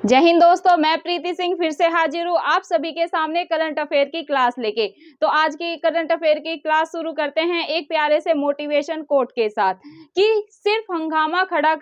जय हिंद दोस्तों, मैं प्रीति सिंह फिर से हाजिर हूँ आप सभी के सामने करंट अफेयर की क्लास लेके। तो आज की करंट अफेयर की क्लास शुरू करते हैं एक प्यारे से मोटिवेशन कोट के साथ कि सिर्फ हंगामा खड़ा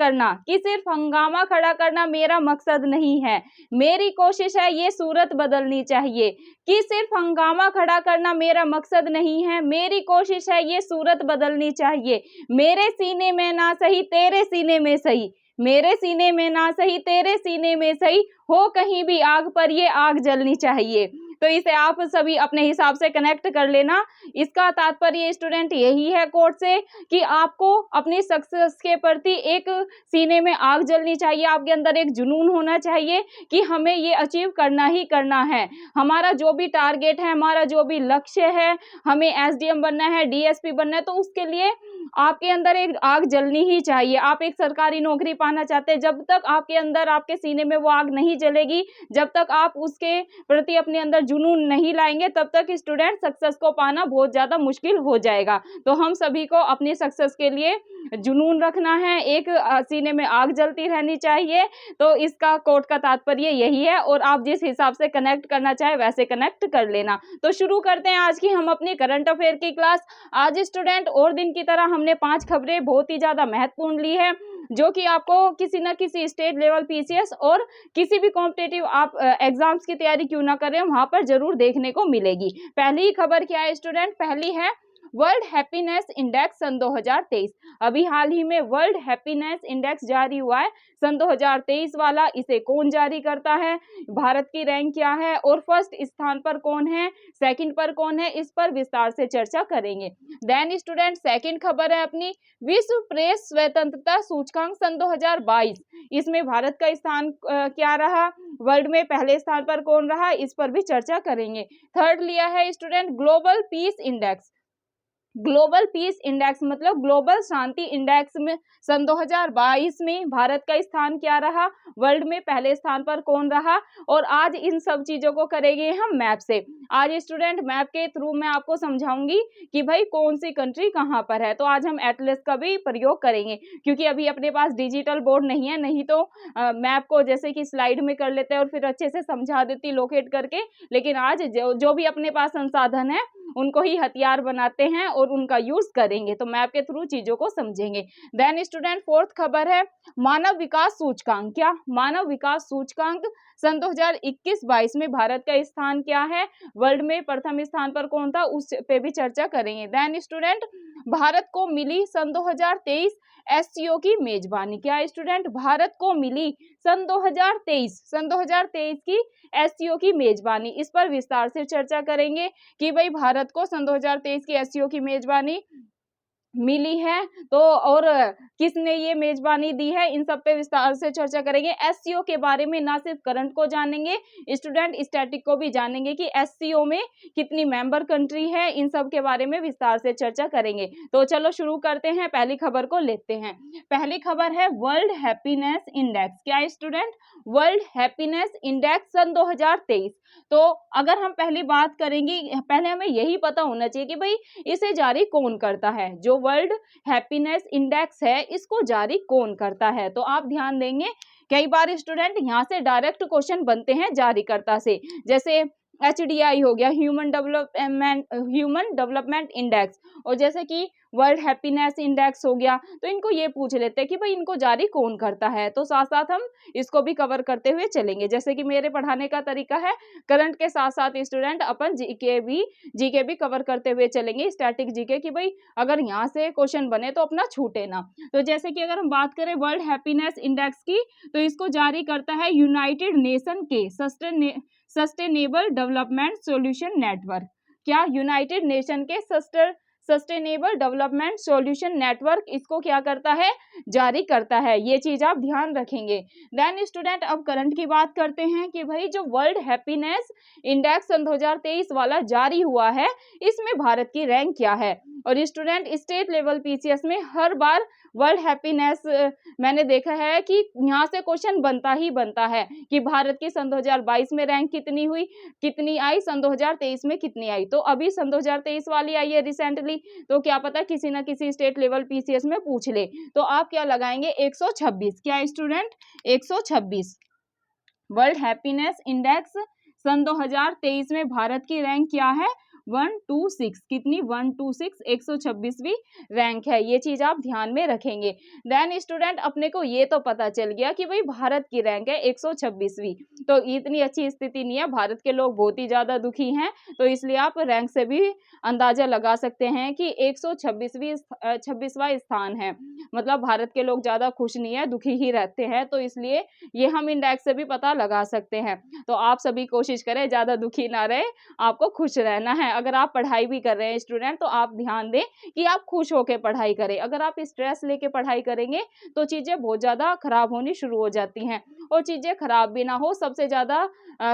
करना मेरा मकसद नहीं है, मेरी कोशिश है ये सूरत बदलनी चाहिए। कि सिर्फ हंगामा खड़ा करना मेरा मकसद नहीं है, मेरी कोशिश है ये सूरत बदलनी चाहिए। मेरे सीने में ना सही तेरे सीने में सही, मेरे सीने में ना सही तेरे सीने में सही, हो कहीं भी आग पर ये आग जलनी चाहिए। तो इसे आप सभी अपने हिसाब से कनेक्ट कर लेना। इसका तात्पर्य स्टूडेंट यही है कोट से कि आपको अपनी सक्सेस के प्रति एक सीने में आग जलनी चाहिए, आपके अंदर एक जुनून होना चाहिए कि हमें ये अचीव करना ही करना है। हमारा जो भी टारगेट है, हमारा जो भी लक्ष्य है, हमें एसडीएम बनना है, डीएसपी बनना है, तो उसके लिए आपके अंदर एक आग जलनी ही चाहिए। आप एक सरकारी नौकरी पाना चाहते हैं, जब तक आपके अंदर आपके सीने में वो आग नहीं जलेगी, जब तक आप उसके प्रति अपने अंदर जुनून नहीं लाएंगे, तब तक स्टूडेंट सक्सेस को पाना बहुत ज्यादा मुश्किल हो जाएगा। तो हम सभी को अपनी सक्सेस के लिए जुनून रखना है, एक सीने में आग जलती रहनी चाहिए। तो इसका कोट का तात्पर्य यही है और आप जिस हिसाब से कनेक्ट करना चाहे वैसे कनेक्ट कर लेना। तो शुरू करते हैं आज की हम अपनी करंट अफेयर की क्लास। आज स्टूडेंट और दिन की तरह हमने 5 खबरें बहुत ही ज्यादा महत्वपूर्ण ली है, जो कि आपको किसी न किसी स्टेट लेवल पीसीएस और किसी भी कॉम्पिटिटिव आप एग्जाम्स की तैयारी क्यों ना करें, वहां पर जरूर देखने को मिलेगी। पहली खबर क्या है स्टूडेंट? पहली है वर्ल्ड हैप्पीनेस इंडेक्स सन 2023। अभी हाल ही में वर्ल्ड हैप्पीनेस इंडेक्स जारी हुआ है सन 2023 वाला। इसे कौन जारी करता है, भारत की रैंक क्या है और फर्स्ट स्थान पर कौन है, सेकंड पर कौन है, इस पर विस्तार से चर्चा करेंगे। देन स्टूडेंट सेकंड खबर है अपनी विश्व प्रेस स्वतंत्रता सूचकांक सन 2022। इसमें भारत का स्थान क्या रहा, वर्ल्ड में पहले स्थान पर कौन रहा, इस पर भी चर्चा करेंगे। थर्ड लिया है student global peace index. Global peace index मतलब ग्लोबल शांति इंडेक्स में सन 2022 में भारत का स्थान क्या रहा, वर्ल्ड में पहले स्थान पर कौन रहा, और आज इन सब चीजों को करेंगे हम मैप से। आज स्टूडेंट मैप के थ्रू मैं आपको समझाऊंगी कि भाई कौन सी कंट्री कहाँ पर है। तो आज हम एटलस का भी प्रयोग करेंगे, क्योंकि अभी अपने पास डिजिटल बोर्ड नहीं है, नहीं तो मैप को जैसे कि स्लाइड में कर लेते हैं और फिर अच्छे से समझा देती लोकेट करके। लेकिन आज जो भी अपने पास संसाधन है उनको ही हथियार बनाते हैं और उनका यूज करेंगे, तो मैप के थ्रू चीजों को समझेंगे। देन स्टूडेंट फोर्थ खबर है मानव विकास सूचकांक। क्या मानव विकास सूचकांक सन 2021-22 में भारत का स्थान क्या है, वर्ल्ड में प्रथम स्थान पर कौन था, उस पे भी चर्चा करेंगे। देन स्टूडेंट भारत को मिली सन 2023 एससीओ की मेजबानी। क्या स्टूडेंट भारत को मिली सन 2023 की एससीओ की मेजबानी, इस पर विस्तार से चर्चा करेंगे कि भाई भारत को सन 2023 की एससीओ की मेजबानी मिली है तो और किसने ये मेजबानी दी है, इन सब पे विस्तार से चर्चा करेंगे। एससीओ के बारे में ना सिर्फ करंट को जानेंगे स्टूडेंट, स्टैटिक को भी जानेंगे कि एससीओ में कितनी मेंबर कंट्री है, इन सब के बारे में विस्तार से चर्चा करेंगे। तो चलो शुरू करते हैं, पहली खबर को लेते हैं। पहली खबर है वर्ल्ड हैप्पीनेस इंडेक्स। क्या स्टूडेंट? वर्ल्ड हैप्पीनेस इंडेक्स सन 2023। तो अगर हम पहली बात करेंगे, पहले हमें यही पता होना चाहिए कि भाई इसे जारी कौन करता है। जो वर्ल्ड हैप्पीनेस इंडेक्स है इसको जारी कौन करता है, तो आप ध्यान देंगे कई बार स्टूडेंट यहाँ से डायरेक्ट क्वेश्चन बनते हैं जारीकर्ता से, जैसे HDI हो गया, ह्यूमन डेवलपमेंट इंडेक्स, और जैसे कि वर्ल्ड हैप्पीनेस इंडेक्स हो गया। तो इनको ये पूछ लेते हैं कि भाई इनको जारी कौन करता है, तो साथ साथ हम इसको भी कवर करते हुए चलेंगे। जैसे कि मेरे पढ़ाने का तरीका है, करंट के साथ साथ स्टूडेंट अपन जीके भी कवर करते हुए चलेंगे, स्टैटिक जीके, की भाई अगर यहाँ से क्वेश्चन बने तो अपना छूटे ना। तो जैसे कि अगर हम बात करें वर्ल्ड हैप्पीनेस इंडेक्स की, तो इसको जारी करता है यूनाइटेड नेशन के सस्टेनेबल डेवलपमेंट सॉल्यूशन नेटवर्क। क्या? यूनाइटेड नेशन के सस्टेनेबल डेवलपमेंट सॉल्यूशन नेटवर्क इसको क्या करता है, जारी करता है। ये चीज आप ध्यान रखेंगे। देन स्टूडेंट अब करंट की बात करते हैं कि भाई जो वर्ल्ड हैप्पीनेस इंडेक्स सन 2023 वाला जारी हुआ है इसमें भारत की रैंक क्या है। और स्टूडेंट स्टेट लेवल पीसीएस में हर बार वर्ल्ड हैप्पीनेस मैंने देखा है कि यहाँ से क्वेश्चन बनता ही बनता है कि भारत की सन 2022 में रैंक कितनी हुई, कितनी आई, सन 2023 में कितनी आई। तो अभी सन 2023 वाली आई है रिसेंटली, तो क्या पता किसी ना किसी स्टेट लेवल पीसीएस में पूछ ले। तो आप क्या लगाएंगे? 126। क्या स्टूडेंट? 126। वर्ल्ड हैप्पीनेस इंडेक्स सन 2023 में भारत की रैंक क्या है? 126। कितनी? 126, 126वीं रैंक है। ये चीज आप ध्यान में रखेंगे। देन स्टूडेंट अपने को ये तो पता चल गया कि भाई भारत की रैंक है 126वीं, तो इतनी अच्छी स्थिति नहीं है, भारत के लोग बहुत ही ज्यादा दुखी हैं, तो इसलिए आप रैंक से भी अंदाजा लगा सकते हैं कि 126वां स्थान है, मतलब भारत के लोग ज्यादा खुश नहीं है, दुखी ही रहते हैं, तो इसलिए ये हम इंडेक्स से भी पता लगा सकते हैं। तो आप सभी कोशिश करें ज्यादा दुखी ना रहे, आपको खुश रहना है। अगर आप पढ़ाई भी कर रहे हैं स्टूडेंट, तो आप ध्यान दें कि आप खुश होकर पढ़ाई करें। अगर आप स्ट्रेस लेके पढ़ाई करेंगे तो चीजें बहुत ज्यादा खराब होनी शुरू हो जाती हैं, और चीजें खराब भी ना हो, सबसे ज्यादा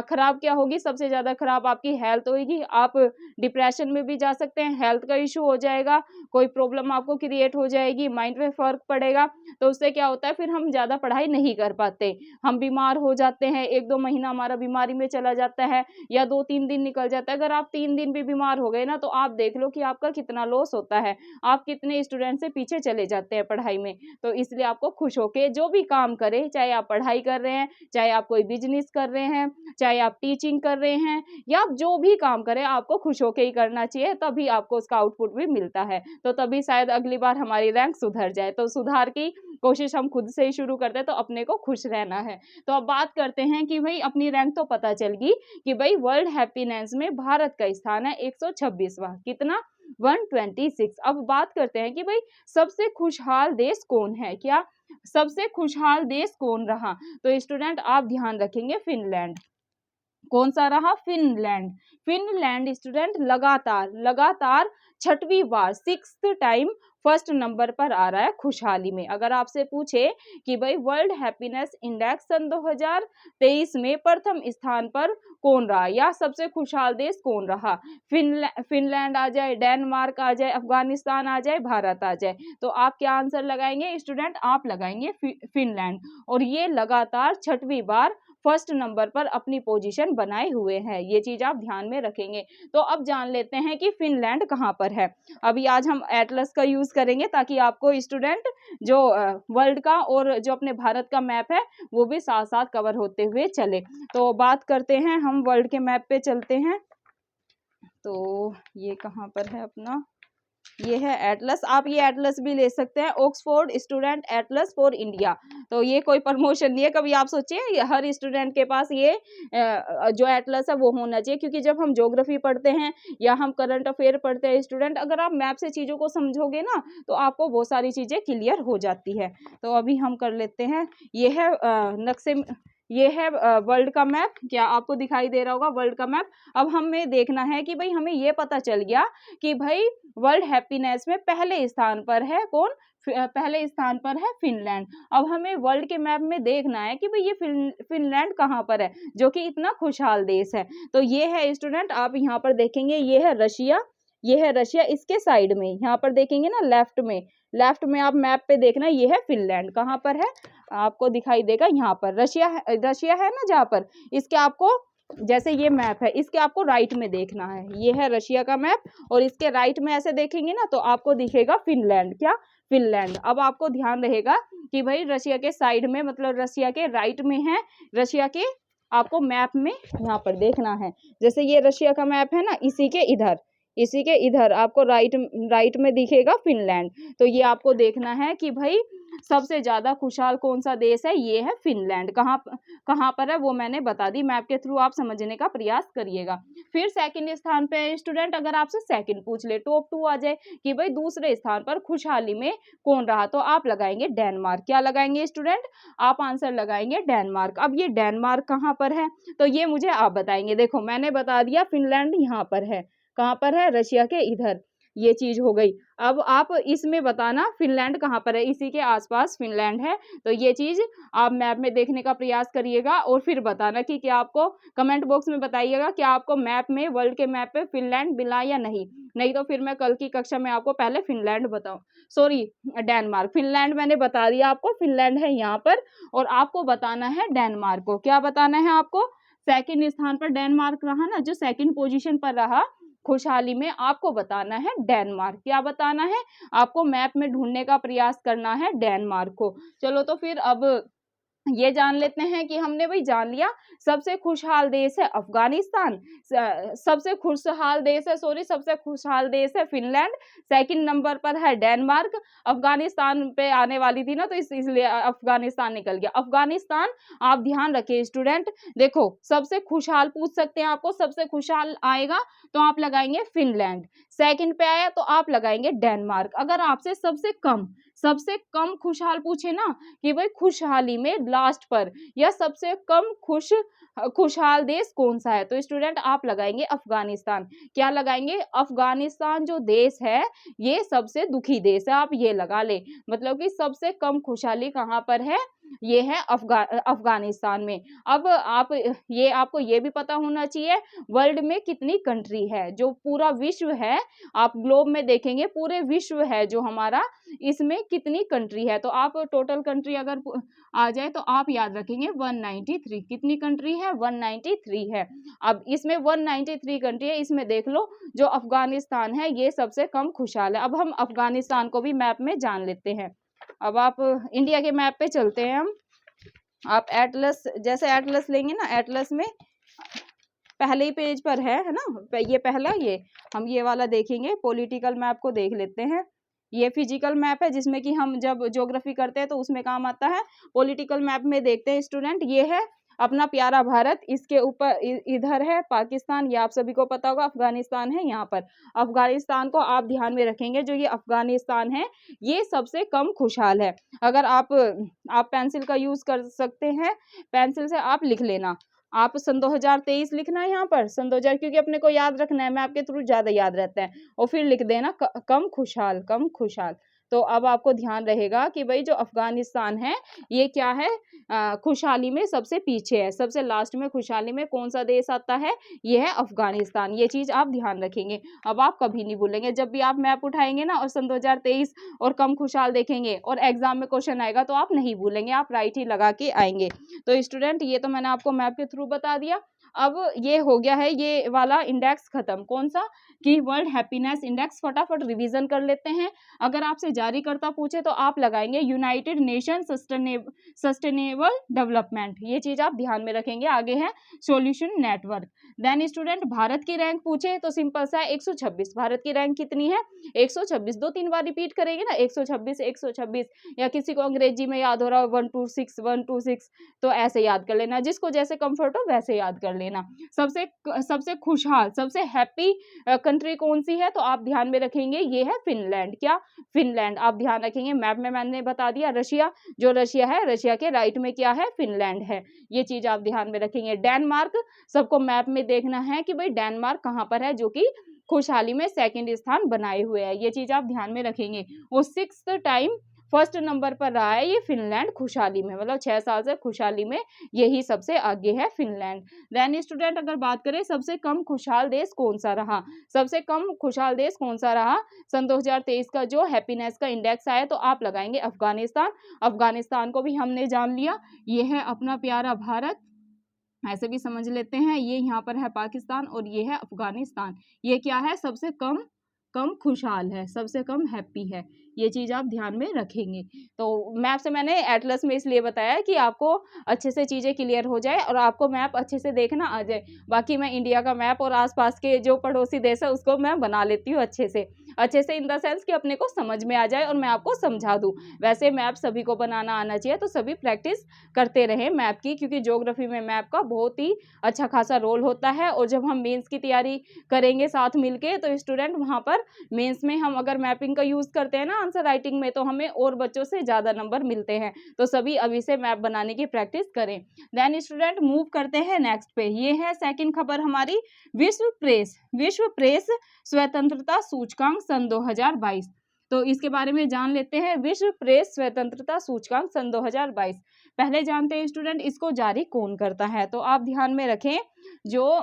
खराब क्या होगी? सबसे ज्यादा खराब आपकी हेल्थ होगी, आप डिप्रेशन में भी जा सकते हैं, हेल्थ का इशू हो जाएगा, कोई प्रॉब्लम आपको क्रिएट हो जाएगी, माइंड पे फर्क पड़ेगा, तो उससे क्या होता है फिर हम ज्यादा पढ़ाई नहीं कर पाते, हम बीमार हो जाते हैं, 1-2 महीना हमारा बीमारी में चला जाता है, या 2-3 दिन निकल जाता है। अगर आप 3 दिन भी बीमार हो गए ना, तो आप देख लो कि आपका कितना लॉस होता है, आप कितने स्टूडेंट से पीछे चले जाते हैं पढ़ाई में। तो इसलिए आपको खुश होके जो भी काम करें, चाहे आप पढ़ाई कर रहे हैं, चाहे आप कोई बिजनेस कर रहे हैं, चाहे आप टीचिंग कर रहे हैं, या आप जो भी काम करें, आपको खुश होके ही करना चाहिए, तभी आपको उसका आउटपुट भी मिलता है, तो तभी शायद अगली बार हमारी रैंक सुधर जाए। तो सुधार की कोशिश हम खुद से ही शुरू करते हैं, तो अपने को खुश रहना है। तो अब बात करते हैं कि भाई अपनी रैंक तो पता चल गई कि भाई वर्ल्ड हैप्पीनेस में भारत का स्थान है 126वां, कितना? 126। अब बात करते हैं कि भाई सबसे खुशहाल देश कौन है? क्या सबसे खुशहाल देश कौन रहा? तो स्टूडेंट आप ध्यान रखेंगे, फिनलैंड। कौन सा रहा? फिनलैंड। फिनलैंड स्टूडेंट लगातार लगातार 6वीं बार, 6th टाइम फर्स्ट नंबर पर आ रहा है खुशहाली में। अगर आपसे पूछे कि भाई वर्ल्ड हैप्पीनेस इंडेक्स सन 2023 में प्रथम स्थान पर कौन रहा, या सबसे खुशहाल देश कौन रहा, फिनलैंड आ जाए, डेनमार्क आ जाए, अफगानिस्तान आ जाए, भारत आ जाए, तो आप क्या आंसर लगाएंगे स्टूडेंट? आप लगाएंगे फिनलैंड, और ये लगातार 6वीं बार फर्स्ट नंबर पर अपनी पोजीशन बनाए हुए हैं। ये चीज आप ध्यान में रखेंगे। तो अब जान लेते हैं कि फिनलैंड कहाँ पर है। अभी आज हम एटलस का यूज करेंगे, ताकि आपको स्टूडेंट जो वर्ल्ड का और जो अपने भारत का मैप है वो भी साथ साथ कवर होते हुए चले। तो बात करते हैं, हम वर्ल्ड के मैप पे चलते हैं। तो ये कहाँ पर है अपना? ये है एटलस। आप ये एटलस भी ले सकते हैं, Oxford student Atlas for India. तो ये कोई प्रमोशन नहीं है, कभी आप सोचिए हर स्टूडेंट के पास ये जो एटलस है वो होना चाहिए, क्योंकि जब हम ज्योग्राफी पढ़ते हैं या हम करंट अफेयर पढ़ते हैं स्टूडेंट, अगर आप मैप से चीज़ों को समझोगे ना, तो आपको बहुत सारी चीज़ें क्लियर हो जाती है। तो अभी हम कर लेते हैं, ये है नक्शे, ये है वर्ल्ड का मैप। क्या आपको दिखाई दे रहा होगा वर्ल्ड का मैप? अब हमें देखना है कि भाई हमें ये पता चल गया कि भाई वर्ल्ड हैप्पीनेस में पहले स्थान पर है कौन? पहले स्थान पर है फिनलैंड। अब हमें वर्ल्ड के मैप में देखना है कि भाई ये फिनलैंड कहाँ पर है, जो कि इतना खुशहाल देश है। तो ये है स्टूडेंट, आप यहाँ पर देखेंगे, ये है रशिया, ये है रशिया, इसके साइड में यहाँ पर देखेंगे ना, लेफ्ट में आप मैप पे देखना, ये है फिनलैंड। कहाँ पर है? आपको दिखाई देगा यहाँ पर रशिया है ना जहाँ पर, इसके आपको, जैसे ये मैप है, इसके आपको राइट में देखना है, ये है रशिया का मैप, और इसके राइट में ऐसे देखेंगे ना, तो आपको दिखेगा फिनलैंड। क्या? फिनलैंड। अब आपको ध्यान रहेगा कि भाई रशिया के साइड में, मतलब रशिया के राइट में है, रशिया के आपको मैप में यहाँ पर देखना है, जैसे ये रशिया का मैप है ना, इसी के इधर आपको राइट में दिखेगा फिनलैंड। तो ये आपको देखना है कि भाई सबसे ज्यादा खुशहाल कौन सा देश है, ये है फिनलैंड। कहाँ पर है वो मैंने बता दी, मैप के थ्रू आप समझने का प्रयास करिएगा। फिर सेकंड स्थान पे स्टूडेंट, अगर आपसे सेकंड पूछ ले, टॉप 2 आ जाए कि भाई दूसरे स्थान पर खुशहाली में कौन रहा, तो आप लगाएंगे डेनमार्क। क्या लगाएंगे स्टूडेंट? आप आंसर लगाएंगे डेनमार्क। अब ये डेनमार्क कहाँ पर है, तो ये मुझे आप बताएंगे। देखो मैंने बता दिया फिनलैंड यहाँ पर है, कहाँ पर है? रशिया के इधर, ये चीज हो गई। अब आप इसमें बताना फिनलैंड कहाँ पर है, इसी के आसपास फिनलैंड है। तो ये चीज आप मैप में देखने का प्रयास करिएगा, और फिर बताना कि क्या आपको, कमेंट बॉक्स में बताइएगा क्या आपको मैप में, वर्ल्ड के मैप पे फिनलैंड मिला या नहीं तो फिर मैं कल की कक्षा में आपको पहले फिनलैंड बताऊं, सॉरी डेनमार्क। फिनलैंड मैंने बता दिया आपको, फिनलैंड है यहाँ पर, और आपको बताना है डेनमार्क को। क्या बताना है आपको? सेकंड स्थान पर डेनमार्क रहा ना, जो सेकंड पोजीशन पर रहा खुशहाली में, आपको बताना है डेनमार्क। क्या बताना है? आपको मैप में ढूंढने का प्रयास करना है डेनमार्क को। चलो तो फिर अब ये जान लेते हैं कि हमने भाई जान लिया सबसे खुशहाल देश है अफगानिस्तान, सबसे खुशहाल देश है सबसे खुशहाल देश है फिनलैंड, सेकंड नंबर पर है डेनमार्क। अफगानिस्तान पे आने वाली थी ना तो इसलिए अफगानिस्तान निकल गया। अफगानिस्तान आप ध्यान रखिए स्टूडेंट, देखो सबसे खुशहाल पूछ सकते हैं आपको, सबसे खुशहाल आएगा तो आप लगाएंगे फिनलैंड, सेकंड पे आया तो आप लगाएंगे डेनमार्क। अगर आपसे सबसे कम खुशहाल पूछे ना कि भाई खुशहाली में लास्ट पर या सबसे कम खुशहाल देश कौन सा है, तो स्टूडेंट आप लगाएंगे अफगानिस्तान। क्या लगाएंगे? अफगानिस्तान जो देश है ये सबसे दुखी देश है, आप ये लगा ले, मतलब कि सबसे कम खुशहाली कहाँ पर है, ये है अफगानिस्तान में। अब आपको ये भी पता होना चाहिए वर्ल्ड में कितनी कंट्री है, जो पूरा विश्व है, आप ग्लोब में देखेंगे पूरे विश्व है जो हमारा, इसमें कितनी कंट्री है, तो आप टोटल कंट्री अगर आ जाए तो आप याद रखेंगे 193। कितनी कंट्री है? 193 है। अब इसमें 193 कंट्री है, इसमें देख लो जो अफगानिस्तान है ये सबसे कम खुशहाल है। अब हम अफगानिस्तान को भी मैप में जान लेते हैं। अब आप इंडिया के मैप पे चलते हैं हम। आप एटलस, जैसे एटलस लेंगे ना, एटलस में पहले ही पेज पर है ना, ये पहला, ये हम ये वाला देखेंगे, पॉलिटिकल मैप को देख लेते हैं। ये फिजिकल मैप है जिसमें कि हम जब ज्योग्राफी करते हैं तो उसमें काम आता है। पॉलिटिकल मैप में देखते हैं स्टूडेंट, ये है अपना प्यारा भारत, इसके ऊपर इधर है पाकिस्तान, ये आप सभी को पता होगा, अफगानिस्तान है यहाँ पर। अफगानिस्तान को आप ध्यान में रखेंगे, जो ये अफगानिस्तान है ये सबसे कम खुशहाल है। अगर आप पेंसिल का यूज कर सकते हैं, पेंसिल से आप लिख लेना, आप सन 2023 लिखना है यहाँ पर, सन 2000, क्योंकि अपने को याद रखना है, मैं आपके थ्रू ज्यादा याद रहता है, और फिर लिख देना कम खुशहाल, कम खुशहाल। तो अब आपको ध्यान रहेगा कि भाई जो अफगानिस्तान है ये क्या है, खुशहाली में सबसे पीछे है, सबसे लास्ट में खुशहाली में कौन सा देश आता है, ये है अफगानिस्तान। ये चीज आप ध्यान रखेंगे, अब आप कभी नहीं भूलेंगे, जब भी आप मैप उठाएंगे ना और सन 2023 और कम खुशहाल देखेंगे और एग्जाम में क्वेश्चन आएगा तो आप नहीं भूलेंगे, आप राइट ही लगा के आएंगे। तो स्टूडेंट ये तो मैंने आपको मैप के थ्रू बता दिया। अब ये हो गया है ये वाला इंडेक्स खत्म, कौन सा, कि वर्ल्ड हैप्पीनेस इंडेक्स। फटाफट रिवीजन कर लेते हैं। अगर आपसे जारीकर्ता पूछे तो आप लगाएंगे यूनाइटेड नेशन सस्टेनेबल डेवलपमेंट, ये चीज आप ध्यान में रखेंगे। आगे है solution network. Then student Bharat की रैंक पूछे तो सिंपल सा 126, भारत की रैंक कितनी है, 126, 2-3 बार रिपीट करेंगे ना, 126 126, या किसी को अंग्रेजी में याद हो रहा हो 126 126, तो ऐसे याद कर लेना, जिसको जैसे कंफर्ट हो वैसे याद कर लेना। सबसे खुशहाल, सबसे हैप्पी कंट्री कौन सी है, तो आप ध्यान में रखेंगे ये है फिनलैंड। क्या? फिनलैंड। आप ध्यान रखेंगे, मैप में मैंने बता दिया रशिया, जो रशिया है, रशिया के राइट में क्या है, फिनलैंड है, ये चीज आप ध्यान में रखेंगे। डेनमार्क, सबको मैप में देखना है कि भाई डेनमार्क कहाँ पर है, जो कि खुशहाली में सेकंड स्थान बनाए हुए है, ये चीज आप ध्यान में रखेंगे। और 6th टाइम फर्स्ट नंबर पर रहा है ये फिनलैंड खुशहाली में, मतलब 6 साल से खुशहाली में यही सबसे आगे है फिनलैंड। देन स्टूडेंट अगर बात करें सबसे कम खुशहाल देश कौन सा रहा, सबसे कम खुशहाल देश कौन सा रहा, सन 2023 का जो हैप्पीनेस का इंडेक्स आया तो आप लगाएंगे अफगानिस्तान। अफगानिस्तान को भी हमने जान लिया, ये है अपना प्यारा भारत, ऐसे भी समझ लेते हैं, ये यहाँ पर है पाकिस्तान और ये है अफगानिस्तान। ये क्या है, सबसे कम खुशहाल है, सबसे कम हैप्पी है, ये चीज आप ध्यान में रखेंगे। तो मैप से मैंने एटलस में इसलिए बताया कि आपको अच्छे से चीजें क्लियर हो जाए और आपको मैप अच्छे से देखना आ जाए। बाकी मैं इंडिया का मैप और आसपास के जो पड़ोसी देश है उसको मैं बना लेती हूँ अच्छे से इन द सेंस कि अपने को समझ में आ जाए और मैं आपको समझा दूँ। वैसे मैप सभी को बनाना आना चाहिए, तो सभी प्रैक्टिस करते रहे मैप की, क्योंकि ज्योग्राफी में मैप का बहुत ही अच्छा खासा रोल होता है। और जब हम मेंस की तैयारी करेंगे साथ मिलके तो स्टूडेंट वहाँ पर मेंस में हम अगर मैपिंग का यूज करते हैं ना आंसर राइटिंग में, तो हमें और बच्चों से ज्यादा नंबर मिलते हैं। तो सभी अभी से मैप बनाने की प्रैक्टिस करें। देन स्टूडेंट मूव करते हैं नेक्स्ट पे। ये है सेकंड खबर हमारी, विश्व प्रेस स्वतंत्रता सूचकांक सन 2022। तो इसके बारे में जान लेते हैं, विश्व प्रेस स्वतंत्रता सूचकांक सन 2022। पहले जानते हैं स्टूडेंट इसको जारी कौन करता है, तो आप ध्यान में रखें जो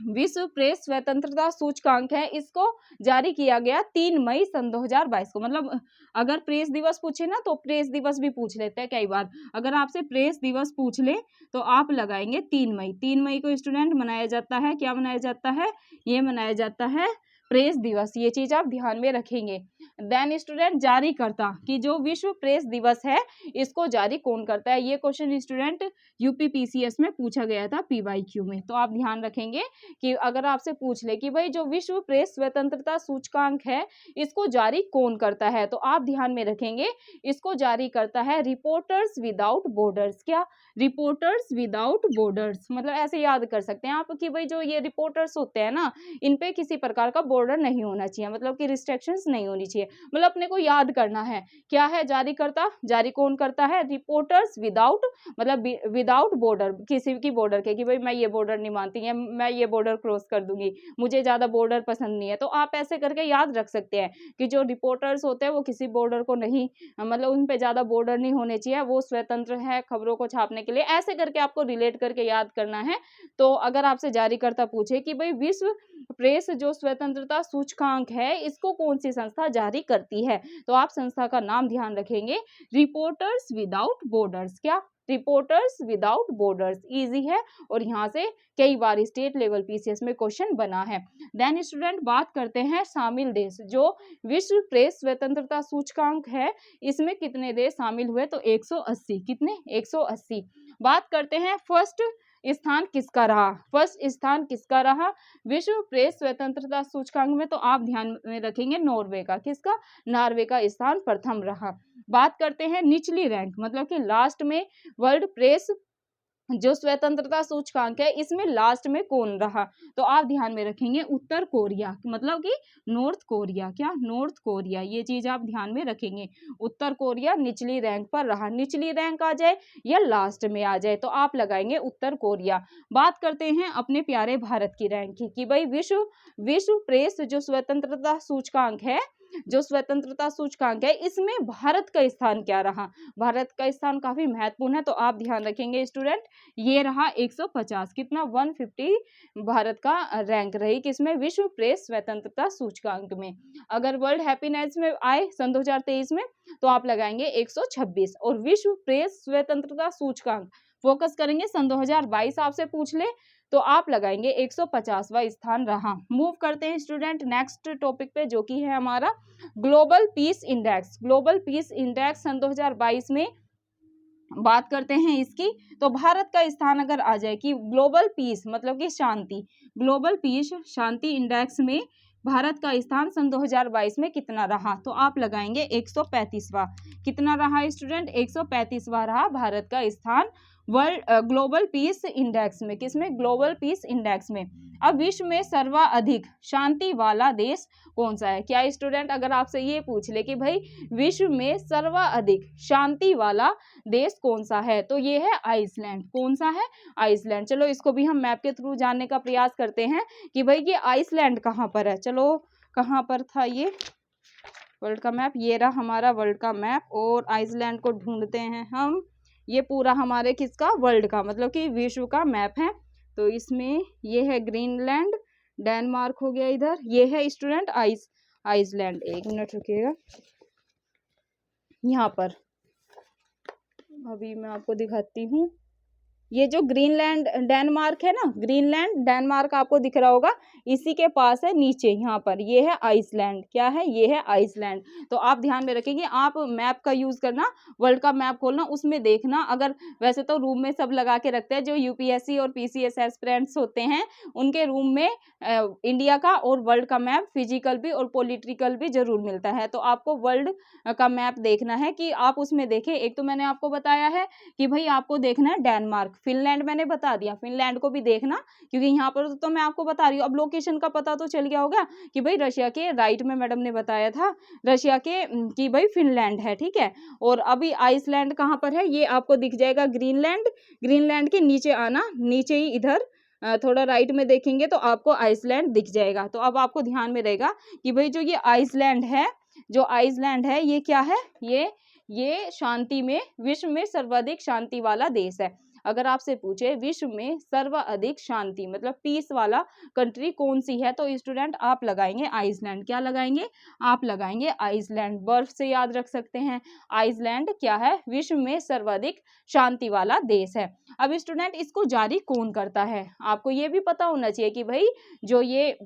विश्व प्रेस स्वतंत्रता सूचकांक है इसको जारी किया गया 3 मई सन 2022 को। मतलब अगर प्रेस दिवस पूछे ना तो प्रेस दिवस भी पूछ लेते हैं कई बार, अगर आपसे प्रेस दिवस पूछ ले तो आप लगाएंगे 3 मई। 3 मई को स्टूडेंट मनाया जाता है, क्या मनाया जाता है, ये मनाया जाता है प्रेस दिवस, ये चीज आप ध्यान में रखेंगे। देन स्टूडेंट जारी करता, कि जो विश्व प्रेस दिवस है इसको जारी कौन करता है, ये क्वेश्चन स्टूडेंट यूपीपीसीएस में पूछा गया था पीवाईक्यू में। तो आप ध्यान रखेंगे कि अगर आपसे पूछ ले कि भाई जो विश्व प्रेस स्वतंत्रता सूचकांक है इसको जारी कौन करता है, तो आप ध्यान में रखेंगे इसको जारी करता है रिपोर्टर्स विदाउट बॉर्डर्स। क्या, रिपोर्टर्स विदाउट बॉर्डर्स, मतलब ऐसे याद कर सकते हैं आप कि भाई जो ये रिपोर्टर्स होते हैं ना, इन पे किसी प्रकार का बॉर्डर नहीं होना चाहिए, मतलब कि रिस्ट्रिक्शंस नहीं होनी चाहिए, मतलब अपने को याद करना है क्या है जारी करता, जारी कौन करता है, रिपोर्टर्स विदाउट, मतलब विदाउट बॉर्डर, किसी की बॉर्डर के, कि भाई मैं ये बॉर्डर नहीं मानती है, मैं ये बॉर्डर क्रॉस कर दूंगी, मुझे ज्यादा बॉर्डर पसंद नहीं है। तो आप ऐसे करके याद रख सकते हैं कि जो रिपोर्टर्स होते हैं वो किसी बॉर्डर को नहीं, मतलब उन पे ज्यादा बॉर्डर नहीं होने चाहिए, वो स्वतंत्र है खबरों को छापने के लिए, ऐसे करके आपको रिलेट करके याद करना है। तो अगर आपसे जारीकर्ता पूछे कि भाई विश्व प्रेस जो स्वतंत्रता सूचकांक है इसको कौन सी संस्था जारी करती है, तो आप संस्था का नाम ध्यान रखेंगे, रिपोर्टर्स विदाउट बॉर्डर्स। क्या, रिपोर्टर्स विदाउट बॉर्डर्स, इजी है और यहाँ से कई बार स्टेट लेवल पीसीएस में क्वेश्चन बना है। देन स्टूडेंट बात करते हैं शामिल देश, जो विश्व प्रेस स्वतंत्रता सूचकांक है इसमें कितने देश शामिल हुए, तो 180, कितने, 180। बात करते हैं फर्स्ट स्थान किसका रहा, फर्स्ट स्थान किसका रहा विश्व प्रेस स्वतंत्रता सूचकांक में, तो आप ध्यान में रखेंगे नॉर्वे का, किसका, नॉर्वे का स्थान प्रथम रहा। बात करते हैं निचली रैंक, मतलब कि लास्ट में वर्ल्ड प्रेस जो स्वतंत्रता सूचकांक है इसमें लास्ट में कौन रहा, तो आप ध्यान में रखेंगे उत्तर कोरिया, मतलब कि नॉर्थ कोरिया। क्या, नॉर्थ कोरिया, ये चीज आप ध्यान में रखेंगे, उत्तर कोरिया निचली रैंक पर रहा, निचली रैंक आ जाए या लास्ट में आ जाए तो आप लगाएंगे उत्तर कोरिया। बात करते हैं अपने प्यारे भारत की रैंक की, कि भाई विश्व प्रेस जो स्वतंत्रता सूचकांक है, जो स्वतंत्रता सूचकांक है इसमें भारत का स्थान क्या रहा, भारत का स्थान काफी महत्वपूर्ण है, तो आप ध्यान रखेंगे स्टूडेंट ये रहा 150, कितना, 150 भारत का रैंक रही किसमें, विश्व प्रेस स्वतंत्रता सूचकांक में। अगर वर्ल्ड हैप्पीनेस में आए सन 2023 में तो आप लगाएंगे 126, और विश्व प्रेस स्वतंत्रता सूचकांक फोकस करेंगे सन 2022 आपसे पूछ ले तो आप लगाएंगे 150वां स्थान रहा। मूव करते हैं स्टूडेंट नेक्स्ट टॉपिक पे, जो कि है हमारा global peace index. Global peace index सन 2022 में बात करते हैं इसकी, तो भारत का स्थान अगर आ जाए कि ग्लोबल पीस मतलब कि शांति, ग्लोबल पीस शांति इंडेक्स में भारत का स्थान सन 2022 में कितना रहा, तो आप लगाएंगे 135वां। कितना रहा स्टूडेंट, 135वां रहा भारत का स्थान वर्ल्ड ग्लोबल पीस इंडेक्स में, किसमें, ग्लोबल पीस इंडेक्स में। अब विश्व में सर्वाधिक शांति वाला देश कौन सा है, क्या स्टूडेंट अगर आपसे ये पूछ ले कि भाई विश्व में सर्वाधिक शांति वाला देश कौन सा है, तो ये है आइसलैंड। कौन सा है, आइसलैंड। चलो इसको भी हम मैप के थ्रू जानने का प्रयास करते हैं कि भाई ये आइसलैंड कहाँ पर है, चलो कहाँ पर था ये वर्ल्ड का मैप, ये रहा हमारा वर्ल्ड का मैप, और आइसलैंड को ढूंढते हैं हम, ये पूरा हमारे किसका, वर्ल्ड का, मतलब कि विश्व का मैप है। तो इसमें ये है ग्रीनलैंड, डेनमार्क हो गया इधर, ये है स्टूडेंट आइसलैंड। एक मिनट रुकिएगा, यहाँ पर अभी मैं आपको दिखाती हूँ, ये जो ग्रीनलैंड डेनमार्क है ना, ग्रीनलैंड डेनमार्क आपको दिख रहा होगा, इसी के पास है नीचे यहाँ पर ये है आइसलैंड। क्या है, ये है आइसलैंड। तो आप ध्यान में रखेंगे, आप मैप का यूज करना, वर्ल्ड का मैप खोलना, उसमें देखना। अगर वैसे तो रूम में सब लगा के रखते हैं, जो यूपीएससी और पीसीएस एस्पिरेंट्स होते हैं उनके रूम में इंडिया का और वर्ल्ड का मैप फिजिकल भी और पॉलिटिकल भी जरूर मिलता है। तो आपको वर्ल्ड का मैप देखना है कि आप उसमें देखें। एक तो मैंने आपको बताया है कि भाई आपको देखना है डेनमार्क, फिनलैंड मैंने बता दिया, फिनलैंड को भी देखना, क्योंकि यहाँ पर तो मैं आपको बता रही हूँ। अब लोकेशन का पता तो चल गया होगा कि भाई रशिया के राइट में मैडम ने बताया था रशिया के कि भाई फिनलैंड है, ठीक है। और अभी आइसलैंड कहाँ पर है, ये आपको दिख जाएगा ग्रीनलैंड, ग्रीनलैंड के नीचे आना, नीचे ही इधर थोड़ा राइट में देखेंगे तो आपको आइसलैंड दिख जाएगा। तो अब आपको ध्यान में रहेगा कि भाई जो ये आइसलैंड है, जो आइसलैंड है ये क्या है, ये शांति में, विश्व में सर्वाधिक शांति वाला देश है। अगर आपसे पूछे विश्व में सर्वाधिक शांति मतलब पीस वाला कंट्री कौन सी है, तो स्टूडेंट आप लगाएंगे आइसलैंड। क्या लगाएंगे, आप लगाएंगे आइसलैंड। बर्फ से याद रख सकते हैं, आइसलैंड क्या है, विश्व में सर्वाधिक शांति वाला देश है। अब स्टूडेंट इसको जारी कौन करता है, आपको ये भी पता होना चाहिए कि भाई जो ये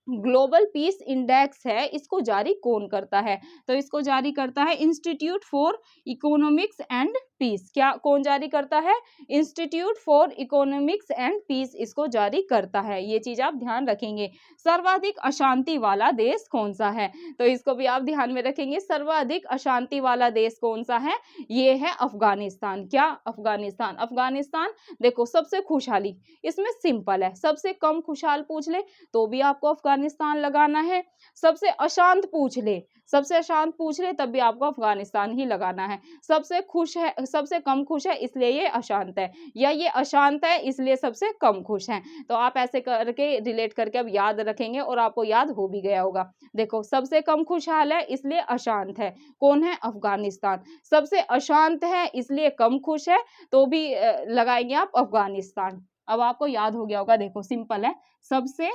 ग्लोबल पीस इंडेक्स है, इसको जारी कौन करता है? तो इसको जारी करता है institute for economics and peace. क्या कौन जारी करता है? Institute for economics and peace इसको जारी करता है। ये चीज आप ध्यान रखेंगे। सर्वाधिक अशांति वाला देश कौन सा है? तो इसको भी आप ध्यान में रखेंगे। सर्वाधिक अशांति वाला देश कौन सा है? ये है अफगानिस्तान। क्या? अफगानिस्तान। अफगानिस्तान देखो सबसे खुशहाली, इसमें सिंपल है, सबसे कम खुशहाल पूछ ले तो भी आपको अफगानिस्तान लगाना है। सबसे अशांत पूछ ले, सबसे अशांत पूछ ले तब भी आपको अफगानिस्तान ही लगाना है। सबसे खुश है, सबसे कम खुश है इसलिए ये अशांत है, या ये अशांत है इसलिए सबसे कम खुश है। तो आप ऐसे करके रिलेट करके अब याद रखेंगे और आपको याद हो भी गया होगा। देखो सबसे कम खुशहाल है इसलिए अशांत है, कौन है? अफगानिस्तान। सबसे अशांत है इसलिए कम खुश है, तो भी लगाएंगे आप अफगानिस्तान। अब आपको याद हो गया होगा। देखो सिंपल है, सबसे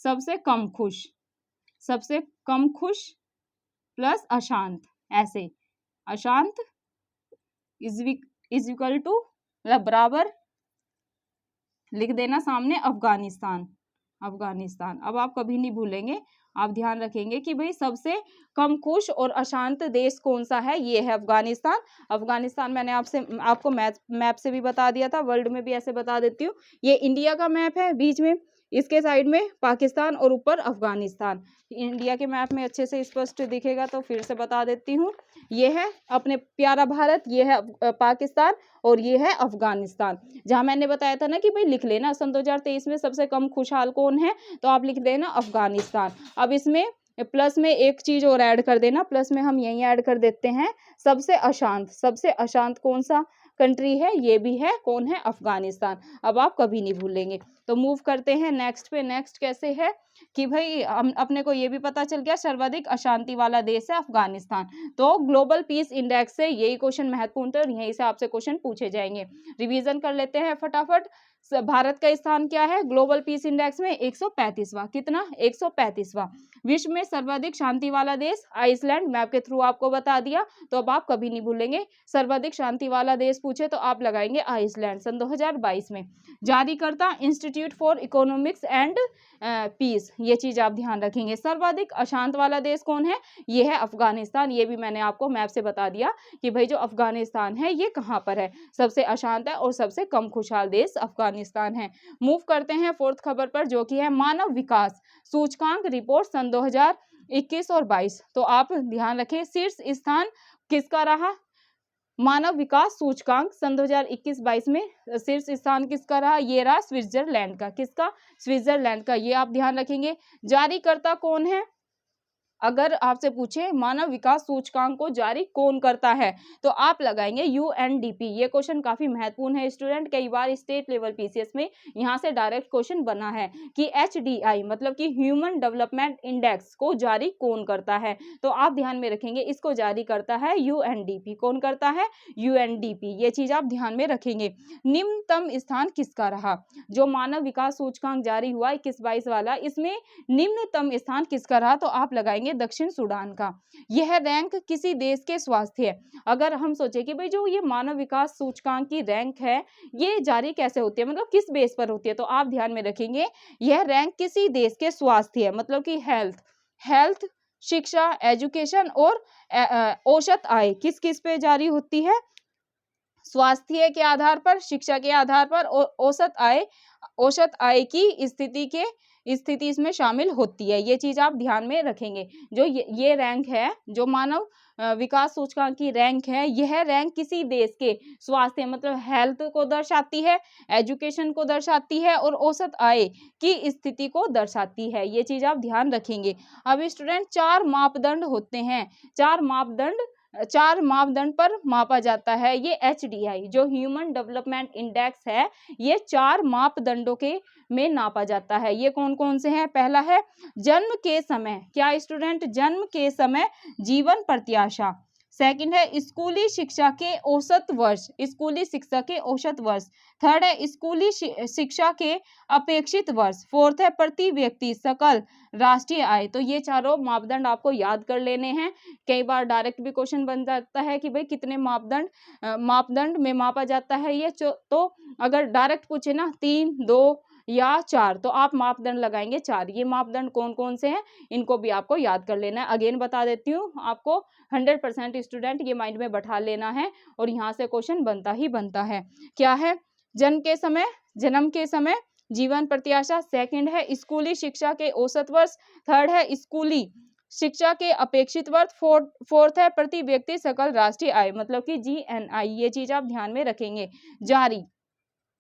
सबसे कम खुश, सबसे कम खुश प्लस अशांत, ऐसे अशांत इज इक्वल टू मतलब बराबर लिख देना सामने अफगानिस्तान। अफगानिस्तान अब आप कभी नहीं भूलेंगे, आप ध्यान रखेंगे कि भाई सबसे कम खुश और अशांत देश कौन सा है? ये है अफगानिस्तान। अफगानिस्तान मैंने आपको मैप से भी बता दिया था, वर्ल्ड में भी ऐसे बता देती हूँ। ये इंडिया का मैप है, बीच में इसके साइड में पाकिस्तान और ऊपर अफगानिस्तान। इंडिया के मैप में अच्छे से स्पष्ट दिखेगा, तो फिर से बता देती हूँ। ये है अपने प्यारा भारत, ये है पाकिस्तान और ये है अफगानिस्तान। जहां मैंने बताया था ना कि भाई लिख लेना सन 2023 में सबसे कम खुशहाल कौन है, तो आप लिख देना अफगानिस्तान। अब इसमें प्लस में एक चीज और ऐड कर देना, प्लस में हम यही ऐड कर देते हैं सबसे अशांत। सबसे अशांत कौन सा कंट्री है? ये भी है, कौन है? अफगानिस्तान। अब आप कभी नहीं भूलेंगे। तो मूव करते हैं नेक्स्ट पे। नेक्स्ट कैसे है कि भाई हम अपने को ये भी पता चल गया सर्वाधिक अशांति वाला देश है अफगानिस्तान। तो ग्लोबल पीस इंडेक्स से यही क्वेश्चन महत्वपूर्ण है और यहीं से आपसे क्वेश्चन पूछे जाएंगे। रिवीजन कर लेते हैं फटाफट। भारत का स्थान क्या है ग्लोबल पीस इंडेक्स में? 135वां। कितना? 135वां। विश्व में सर्वाधिक शांति वाला देश आइसलैंड, मैप के थ्रू आपको बता दिया, तो अब आप कभी नहीं भूलेंगे। सर्वाधिक शांति वाला देश पूछे तो आप लगाएंगे आइसलैंड। सन 2022 में जारीकर्ता institute for economics and peace, ये चीज आप ध्यान रखेंगे। सर्वाधिक अशांत वाला देश कौन है? ये है अफगानिस्तान। ये भी मैंने आपको मैप से बता दिया कि भाई जो अफगानिस्तान है ये कहाँ पर है, सबसे अशांत है और सबसे कम खुशहाल देश अफगानिस्तान है। मूव करते हैं फोर्थ खबर पर, जो कि है मानव विकास सूचकांक रिपोर्ट सन 2021 और 22। तो आप ध्यान रखें शीर्ष स्थान किसका रहा? मानव विकास सूचकांक सन 2021-22 में शीर्ष स्थान किसका रहा? ये रहा स्विट्जरलैंड का। किसका? स्विट्जरलैंड का। ये आप ध्यान रखेंगे। जारीकर्ता कौन है? अगर आपसे पूछे मानव विकास सूचकांक को जारी कौन करता है, तो आप लगाएंगे यूएनडीपी। ये क्वेश्चन काफी महत्वपूर्ण है स्टूडेंट, कई बार स्टेट लेवल पीसीएस में यहाँ से डायरेक्ट क्वेश्चन बना है कि एचडीआई मतलब कि ह्यूमन डेवलपमेंट इंडेक्स को जारी कौन करता है, तो आप ध्यान में रखेंगे इसको जारी करता है यूएनडीपी। कौन करता है? यूएनडीपी। ये चीज आप ध्यान में रखेंगे। निम्नतम स्थान किसका रहा? जो मानव विकास सूचकांक जारी हुआ 21-22 वाला, इसमें निम्नतम स्थान किसका रहा, तो आप लगाएंगे दक्षिण सूडान का। यह रैंक किसी देश के स्वास्थ्य, अगर हम सोचे कि भाई जो ये मानव विकास सूचकांक की रैंक है ये जारी कैसे होती है, मतलब किस बेस पर होती है, तो आप ध्यान में रखेंगे यह रैंक किसी देश के स्वास्थ्य मतलब कि हेल्थ, शिक्षा, एजुकेशन और औसत आय किस किस पे जारी होती है? स्वास्थ्य के आधार पर, शिक्षा के आधार पर और औसत आय की स्थिति इसमें शामिल होती है। ये चीज आप ध्यान में रखेंगे। जो ये रैंक है, जो मानव विकास सूचकांक की रैंक है, यह रैंक किसी देश के स्वास्थ्य मतलब हेल्थ को दर्शाती है, एजुकेशन को दर्शाती है और औसत आय की स्थिति को दर्शाती है। ये चीज आप ध्यान रखेंगे। अब स्टूडेंट 4 मापदंड होते हैं, 4 मापदंड पर मापा जाता है ये एचडीआई जो ह्यूमन डेवलपमेंट इंडेक्स है, ये 4 मापदंडों के में नापा जाता है। ये कौन कौन से हैं? पहला है जन्म के समय, क्या स्टूडेंट? जन्म के समय जीवन प्रत्याशा। सेकंड है स्कूली शिक्षा के औसत वर्ष, स्कूली शिक्षा के औसत वर्ष। थर्ड है स्कूली शिक्षा के अपेक्षित वर्ष। फोर्थ है प्रति व्यक्ति सकल राष्ट्रीय आय। तो ये चारों मापदंड आपको याद कर लेने हैं। कई बार डायरेक्ट भी क्वेश्चन बन जाता है कि भाई कितने मापदंड में मापा जाता है ये, तो अगर डायरेक्ट पूछे ना 3, 2 या 4? तो आप मापदंड लगाएंगे 4। ये मापदंड कौन कौन से हैं, इनको भी आपको याद कर लेना है। अगेन बता देती हूँ आपको, 100% स्टूडेंट ये माइंड में बैठा लेना है और यहाँ से क्वेश्चन बनता ही बनता है। क्या है? जन्म के समय, जीवन प्रत्याशा, सेकंड है स्कूली शिक्षा के औसत वर्ष, थर्ड है स्कूली शिक्षा के अपेक्षित वर्ष, फोर्थ है प्रति व्यक्ति सकल राष्ट्रीय आय, मतलब कि GNI। ये चीज आप ध्यान में रखेंगे। जारी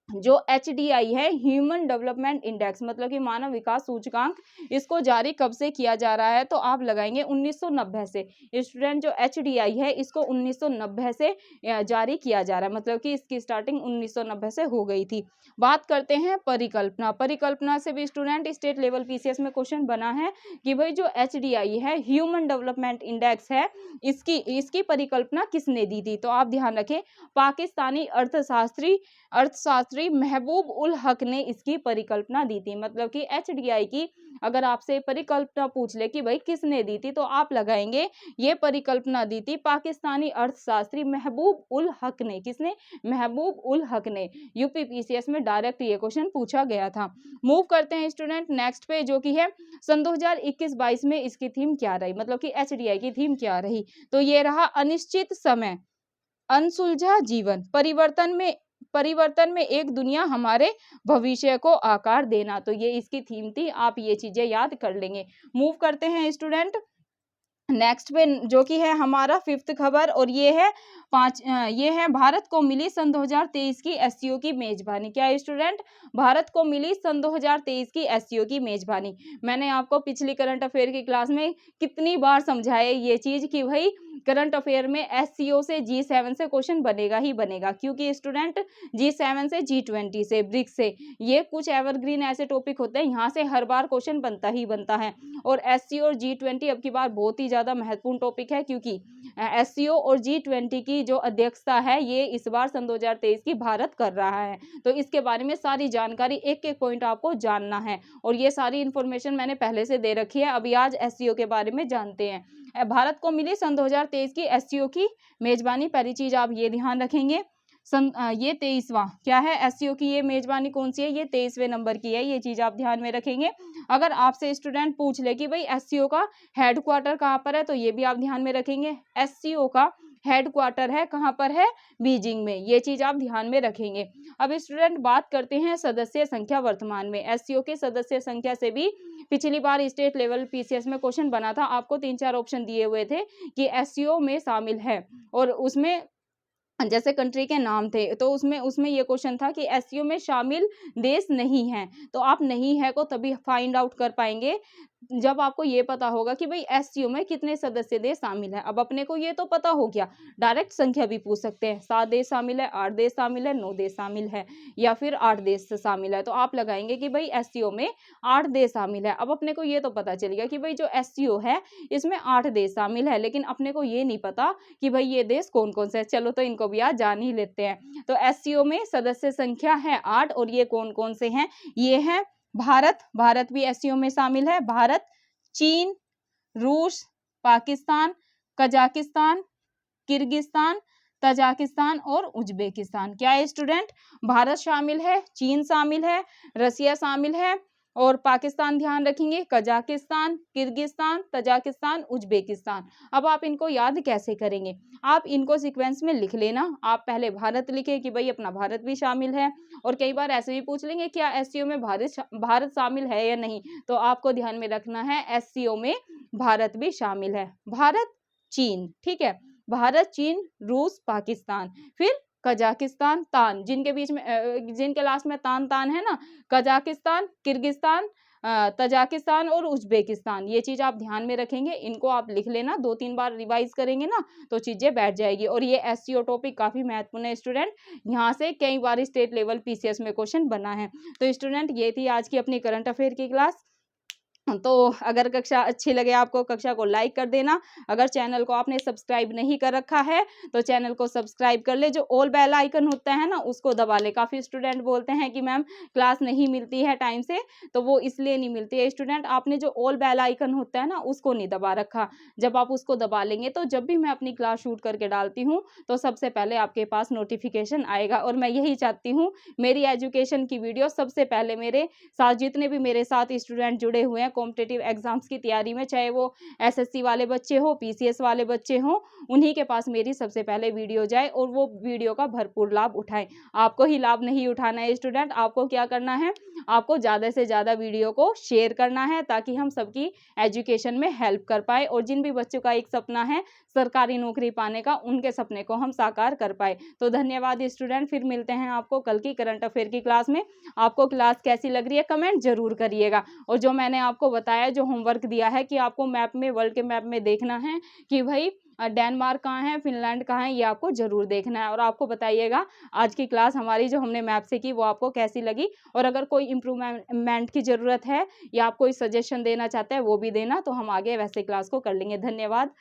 जो HDI है, ह्यूमन डेवलपमेंट इंडेक्स, मतलब कि मानव विकास सूचकांक, इसको जारी कब से किया जा रहा है? तो आप लगाएंगे 1990 से। स्टूडेंट जो HDI है इसको 1990 से जारी किया जा रहा है, मतलब कि इसकी स्टार्टिंग 1990 से हो गई थी। बात करते हैं परिकल्पना। परिकल्पना से भी स्टूडेंट स्टेट लेवल PCS में क्वेश्चन बना है कि भाई जो HDI है, ह्यूमन डेवलपमेंट इंडेक्स है, इसकी परिकल्पना किसने दी थी? तो आप ध्यान रखें, पाकिस्तानी अर्थशास्त्री महबूब उल हक ने इसकी परिकल्पना दी थी। मतलब कि HDI की अगर आपसे परिकल्पना पूछ ले कि भाई किसने दी थी, तो आप लगाएंगे ये परिकल्पना दी थी पाकिस्तानी अर्थशास्त्री महबूब उल हक ने। किसने? महबूब उल हक ने। यूपी PCS में डायरेक्ट ये क्वेश्चन पूछा गया था। मूव करते हैं स्टूडेंट नेक्स्ट पे, जो कि है सन 2021-22 में इसकी थीम क्या रही, मतलब कि HDI की थीम क्या रही? तो ये रहा अनिश्चित समय, अनसुलझा जीवन, परिवर्तन में एक दुनिया, हमारे भविष्य को आकार देना। तो ये इसकी थीम थी, आप ये चीजें याद कर लेंगे। मूव करते हैं स्टूडेंट नेक्स्ट पे, जो कि है हमारा 5th खबर, और ये है भारत को मिली सन 2023 की SCO की मेजबानी। क्या है स्टूडेंट? भारत को मिली सन 2023 की SCO की मेजबानी। मैंने आपको पिछली करंट अफेयर की क्लास में कितनी बार समझाया ये चीज कि भाई करंट अफेयर में SCO से G7 से क्वेश्चन बनेगा ही बनेगा, क्योंकि स्टूडेंट G7 से G20 से, ब्रिक्स से, ये कुछ एवरग्रीन ऐसे टॉपिक होते हैं, यहाँ से हर बार क्वेश्चन बनता ही बनता है। और SCO और G20 अब की बार बहुत ही ज्यादा महत्वपूर्ण टॉपिक है, क्योंकि SCO और G20 की जो अध्यक्षता है ये इस बार सन 2023 की भारत कर रहा है। तो इसके बारे में सारी जानकारी, एक एक पॉइंट आपको जानना है, और ये सारी इंफॉर्मेशन मैंने पहले से दे रखी है। अभी आज SCO के बारे में जानते हैं। भारत को मिली सन 2023 की SCO की मेजबानी। पहली चीज आप ये ध्यान रखेंगे, ये 23वां क्या है SCO की ये मेजबानी कौन सी है? ये 23वें नंबर की है। ये चीज आप ध्यान में रखेंगे। अगर आपसे स्टूडेंट पूछ ले कि भाई SCO का हेडक्वार्टर कहाँ पर है, तो ये भी आप ध्यान में रखेंगे। SCO का हेडक्वार्टर है कहाँ पर है? बीजिंग में। ये चीज आप ध्यान में रखेंगे। अब स्टूडेंट बात करते हैं सदस्य संख्या वर्तमान में। SCO की सदस्य संख्या से भी पिछली बार स्टेट लेवल PCS में क्वेश्चन बना था। आपको 3-4 ऑप्शन दिए हुए थे कि SCO में शामिल है, और उसमें जैसे कंट्री के नाम थे, तो उसमें ये क्वेश्चन था कि SCO में शामिल देश नहीं है। तो आप नहीं है को तभी फाइंड आउट कर पाएंगे जब आपको ये पता होगा कि भाई SCO में कितने सदस्य देश शामिल है। अब अपने को ये तो पता हो गया, डायरेक्ट संख्या भी पूछ सकते हैं, 7 देश शामिल है, 8 देश शामिल है, 9 देश शामिल है, या फिर 8 देश शामिल है। तो आप लगाएंगे कि भाई SCO में 8 देश शामिल है। अब अपने को ये तो पता चल गया कि भाई जो SCO है इसमें 8 देश शामिल है, लेकिन अपने को ये नहीं पता कि भाई ये देश कौन कौन से है। चलो तो इनको भी आज जान ही लेते हैं। तो SCO में सदस्य संख्या है 8, और ये कौन कौन से हैं? ये है भारत भी SCO में शामिल है। भारत, चीन, रूस, पाकिस्तान, कजाकिस्तान, किर्गिस्तान, तजाकिस्तान और उज्बेकिस्तान। क्या है स्टूडेंट? भारत शामिल है, चीन शामिल है, रसिया शामिल है, और पाकिस्तान ध्यान रखेंगे, कजाकिस्तान, किर्गिस्तान, तजाकिस्तान, उज्बेकिस्तान। अब आप इनको याद कैसे करेंगे? आप इनको सीक्वेंस में लिख लेना। आप पहले भारत लिखे कि भाई अपना भारत भी शामिल है, और कई बार ऐसे भी पूछ लेंगे क्या SCO में भारत शामिल है या नहीं, तो आपको ध्यान में रखना है SCO में भारत भी शामिल है। भारत, चीन, ठीक है, भारत, चीन, रूस, पाकिस्तान, फिर कजाकिस्तान, तान, जिनके बीच में जिनके लास्ट में तान है ना, कजाकिस्तान, किर्गिस्तान, तजाकिस्तान और उज्बेकिस्तान। ये चीज आप ध्यान में रखेंगे, इनको आप लिख लेना, 2-3 बार रिवाइज करेंगे ना तो चीजें बैठ जाएगी। और ये SCO टॉपिक काफी महत्वपूर्ण है स्टूडेंट, यहाँ से कई बार स्टेट लेवल PCS में क्वेश्चन बना है। तो स्टूडेंट ये थी आज की अपनी करंट अफेयर की क्लास। तो अगर कक्षा अच्छी लगे आपको, कक्षा को लाइक कर देना। अगर चैनल को आपने सब्सक्राइब नहीं कर रखा है तो चैनल को सब्सक्राइब कर ले। जो ऑल बेल आइकन होता है ना उसको दबा ले। काफ़ी स्टूडेंट बोलते हैं कि मैम क्लास नहीं मिलती है टाइम से, तो वो इसलिए नहीं मिलती है स्टूडेंट, आपने जो ऑल बेल आइकन होता है ना उसको नहीं दबा रखा। जब आप उसको दबा लेंगे तो जब भी मैं अपनी क्लास शूट करके डालती हूँ तो सबसे पहले आपके पास नोटिफिकेशन आएगा। और मैं यही चाहती हूँ मेरी एजुकेशन की वीडियो सबसे पहले मेरे साथ जितने भी मेरे साथ स्टूडेंट जुड़े हुए हैं कॉम्पिटिटिव एग्जाम्स की तैयारी में, चाहे वो एसएससी वाले बच्चे हो, पीसीएस वाले बच्चे हो, उन्हीं के पास मेरी सबसे पहले वीडियो जाए और वो वीडियो का भरपूर लाभ उठाएं। आपको ही लाभ नहीं उठाना है स्टूडेंट, आपको क्या करना है, आपको ज़्यादा से ज़्यादा वीडियो को शेयर करना है ताकि हम सबकी एजुकेशन में हेल्प कर पाए। और जिन भी बच्चों का एक सपना है सरकारी नौकरी पाने का, उनके सपने को हम साकार कर पाए। तो धन्यवाद स्टूडेंट, फिर मिलते हैं आपको कल की करंट अफेयर की क्लास में। आपको क्लास कैसी लग रही है कमेंट जरूर करिएगा। और जो मैंने आपको बताया, जो होमवर्क दिया है कि आपको मैप में, वर्ल्ड के मैप में देखना है कि भाई डेनमार्क कहाँ है, फिनलैंड कहाँ है, ये आपको जरूर देखना है। और आपको बताइएगा आज की क्लास हमारी जो हमने मैप से की वो आपको कैसी लगी। और अगर कोई इम्प्रूवमेंट की ज़रूरत है या आप कोई सजेशन देना चाहते हैं वो भी देना, तो हम आगे वैसे क्लास को कर लेंगे। धन्यवाद।